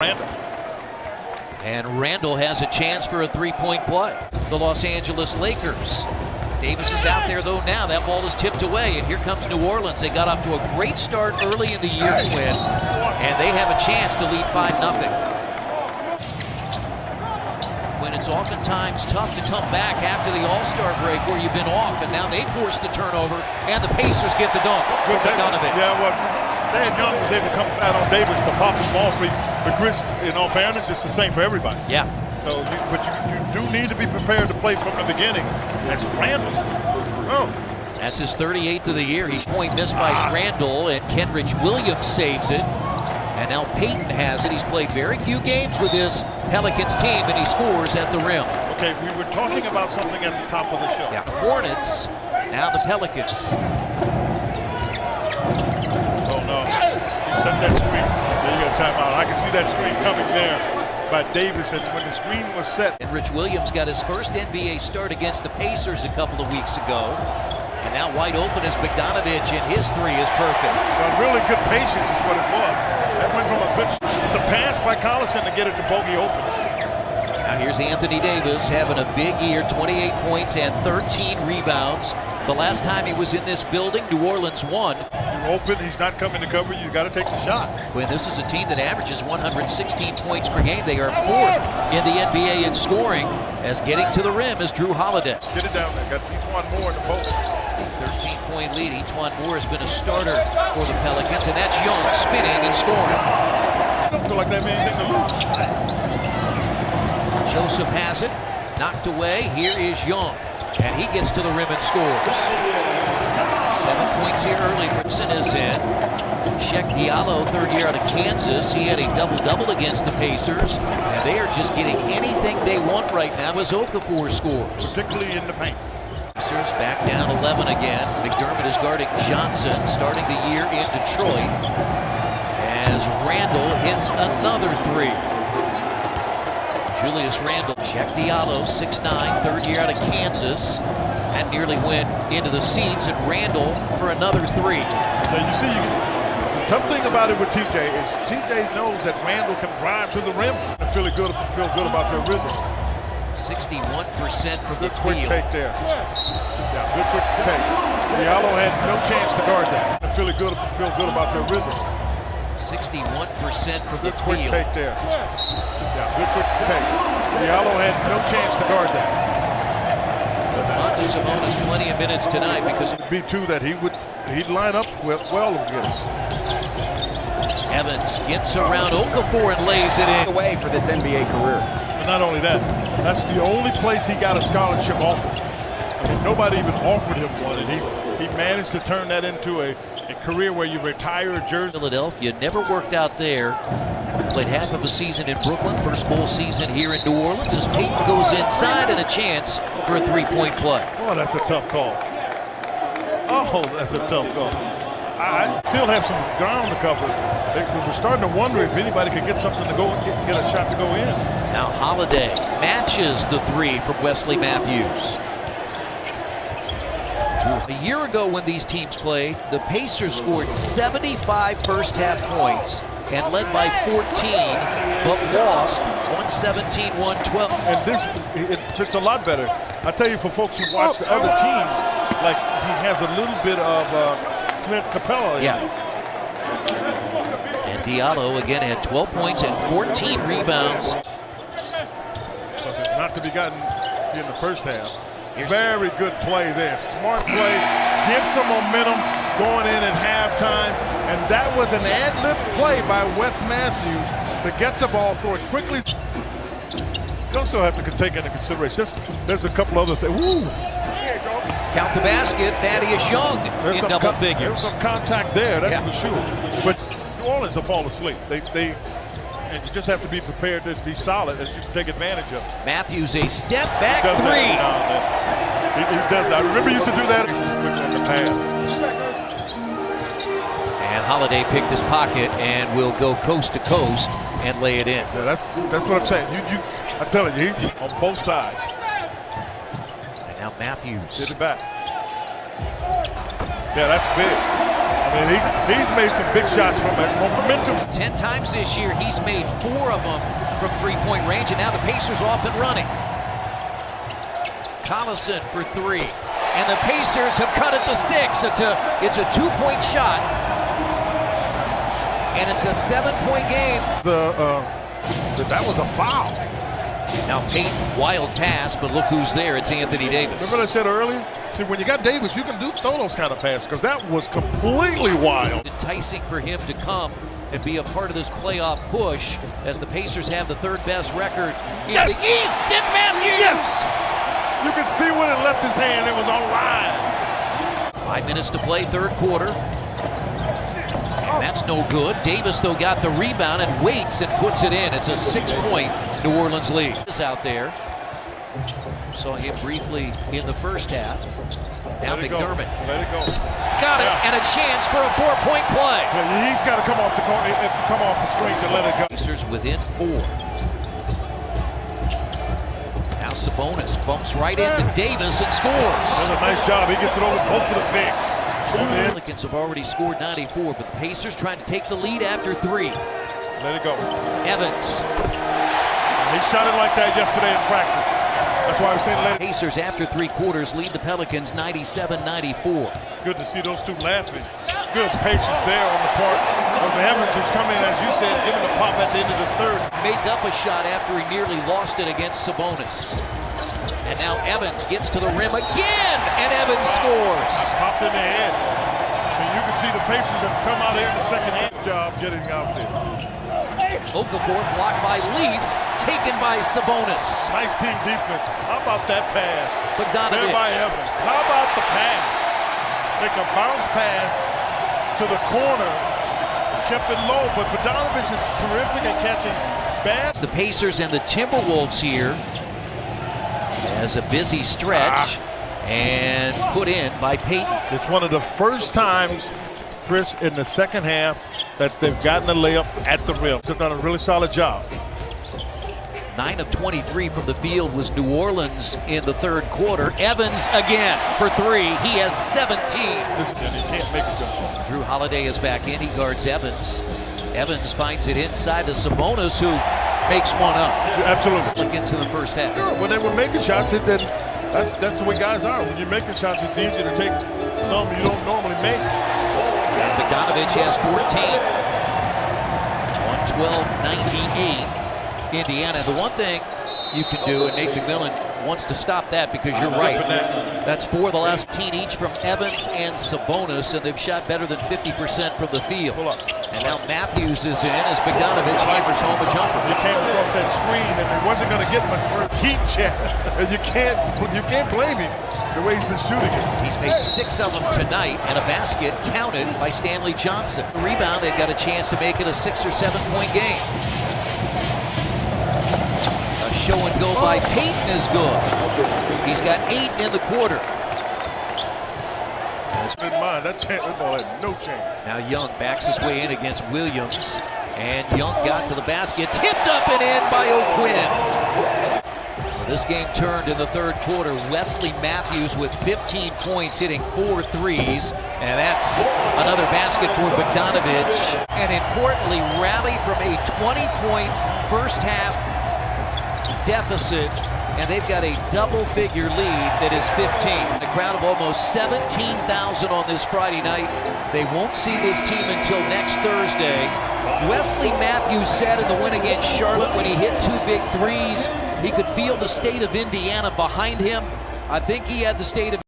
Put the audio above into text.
And Randall has a chance for a three-point play. The Los Angeles Lakers. Davis is out there, though, now. That ball is tipped away, and here comes New Orleans. They got off to a great start early in the year to win, and they have a chance to lead 5-0. When it's oftentimes tough to come back after the All-Star break where you've been off, and now they force the turnover, and the Pacers get the dunk. Good Donovan. Yeah, well, Dan Young was able to come out on Davis to pop the ball free. But Chris, in all fairness, it's the same for everybody. Yeah. So, but you do need to be prepared to play from the beginning. That's Randall. Oh. That's his 38th of the year. He's point missed by Randall, and Kenrich Williams saves it. And now Payton has it. He's played very few games with this Pelicans team, and he scores at the rim. Okay, we were talking about something at the top of the show. Yeah, Hornets, now the Pelicans. Oh, no. He set that screen. There you go, timeout. I can see that screen coming there by Davis, and when the screen was set. And Rich Williams got his first NBA start against the Pacers a couple of weeks ago. And now wide open is Bogdanovich, and his three is perfect. Well, really good patience is what it was. That went from a good the pass by Collison to get it to Bogey open. Now here's Anthony Davis having a big year, 28 points and 13 rebounds. The last time he was in this building, New Orleans won. You're open, he's not coming to cover, you got to take the shot. When this is a team that averages 116 points per game, they are fourth in the NBA in scoring, as getting to the rim is Drew Holiday. Get it down there, got E'Twaun Moore in the post. 13-point lead. E'Twaun Moore has been a starter for the Pelicans, and that's Young spinning and scoring. I don't feel like they have anything to lose. Joseph has it, knocked away. Here is Young, and he gets to the rim and scores. 7 points here early. Rickson is in. Sheck Diallo, third year out of Kansas. He had a double-double against the Pacers, and they are just getting anything they want right now as Okafor scores. Particularly in the paint. Pacers back down 11 again. McDermott is guarding Johnson, starting the year in Detroit, as Randall hits another three. Julius Randall, Sheck Diallo, 6'9", third year out of Kansas, and nearly went into the seats, and Randall for another three. Now you see, the tough thing about it with TJ is TJ knows that Randall can drive to the rim and feel good about their rhythm. 61% from the Good quick field. take there. Yeah, good quick take. Diallo had no chance to guard that. Feel good about their rhythm. 61% from the Good quick field. take there. Yeah, good quick take. Diallo had no chance to guard that. Monte Simonis plenty of minutes tonight because It would be two that he'd line up well against. Evans gets around Okafor and lays it in. Away for this NBA career. And not only that, that's the only place he got a scholarship offered. I mean, nobody even offered him one, and he managed to turn that into a career where you retire a jersey. Philadelphia never worked out there. Played half of a season in Brooklyn, first full season here in New Orleans as Payton goes inside and a chance for a three-point play. Oh, that's a tough call. Oh, that's a tough call. I still have some ground to cover. We're starting to wonder if anybody could get something to go get a shot to go in. Now Holiday matches the three from Wesley Matthews. A year ago when these teams played, the Pacers scored 75 first-half points and led by 14, but lost 117-112. And this, it fits a lot better. I tell you, for folks who watch the other teams, like he has a little bit of Clint Capella. Yeah. And Diallo again had 12 points and 14 rebounds. Not to be gotten in the first half. Very good play there. Smart play. Gives some momentum going in at halftime. And that was an ad-lib play by Wes Matthews to get the ball, throw it quickly. You also have to take into consideration, there's a couple other things. Woo! Count the basket, Thaddeus Young in double figures. There's some contact there, that's for sure. But New Orleans will fall asleep. And you just have to be prepared to be solid and take advantage of it. Matthews, a step back He three. He does that. I remember he used to do that. He's just quick on the pass. And Holiday picked his pocket and will go coast to coast and lay it in. Yeah, that's what I'm saying. I'm telling you, he's on both sides. And now Matthews. Get it back. Yeah, that's big. I mean, he's made some big shots from it. Momentum. 10 times this year, he's made 4 of them from three-point range, and now the Pacers off and running. Collison for 3, and the Pacers have cut it to 6. It's a 2-point shot, and it's a 7-point game. That was a foul. Now Payton, wild pass, but look who's there. It's Anthony Davis. Remember what I said earlier? See, when you got Davis, you can throw those kind of passes because that was completely wild. Enticing for him to come and be a part of this playoff push as the Pacers have the 3rd best record in the East. And Matthews! Yes! You can see when it left his hand, it was on line. 5 minutes to play, 3rd quarter. And that's no good. Davis, though, got the rebound and waits and puts it in. It's a 6-point New Orleans lead. Is out there. Saw him briefly in the first half. Now McDermott. Let it go. Got it, and a chance for a 4-point play. Yeah, he's got to come off the screen to let it go. Pacers within 4. Now Sabonis bumps right into Davis and scores. That's a nice job. He gets it over both of the bigs. The Pelicans have already scored 94, but the Pacers trying to take the lead after 3. Let it go. Evans. He shot it like that yesterday in practice. That's why I was saying let it. Pacers after 3 quarters lead the Pelicans 97-94. Good to see those two laughing. Good patience there on the part of Evans, who's coming, as you said, giving a pop at the end of the 3rd. Make up a shot after he nearly lost it against Sabonis. And now Evans gets to the rim again, and Evans scores. Popped in the head. I mean, you can see the Pacers have come out here in the second half. Job getting out there. Okafor blocked by Leaf, taken by Sabonis. Nice team defense. How about that pass? Bogdanovich. There by Evans. How about the pass? Make a bounce pass to the corner. Kept it low, but Bogdanovich is terrific at catching bad. The Pacers and the Timberwolves here as a busy stretch and put in by Payton. It's one of the first times, Chris, in the second half that they've gotten a layup at the rim. They've done a really solid job. 9 of 23 from the field was New Orleans in the 3rd quarter. Evans again for 3. He has 17. And he can't make a jump shot. Drew Holiday is back in. He guards Evans. Evans finds it inside to Sabonis, who makes one up. Absolutely. Look into the first half. Sure, when they were making shots, then that's the way guys are. When you're making shots, it's easier to take some you don't normally make. And Bogdanovich has 14. 112-98. Indiana. The one thing you can do, and Nate McMillan wants to stop that because you're right. That's 4 the last 10 each from Evans and Sabonis, and they've shot better than 50% from the field. And now Matthews is in as Bogdanovich hammers home a jumper. He came across that screen and he wasn't going to get much for a heat check. You can't blame him the way he's been shooting it. He's made 6 of them tonight, and a basket counted by Stanley Johnson. The rebound, they've got a chance to make it a 6 or 7-point game. A show and go by Payton is good. He's got 8 in the quarter. In mind, that ball had no chance. Now Young backs his way in against Williams, and Young got to the basket, tipped up and in by O'Quinn. This game turned in the 3rd quarter. Wesley Matthews with 15 points, hitting 4 threes, and that's another basket for Bogdanovich. And importantly, rally from a 20-point first half deficit, and they've got a double-figure lead that is 15. A crowd of almost 17,000 on this Friday night. They won't see this team until next Thursday. Wesley Matthews said in the win against Charlotte when he hit 2 big threes, he could feel the state of Indiana behind him. I think he had the state of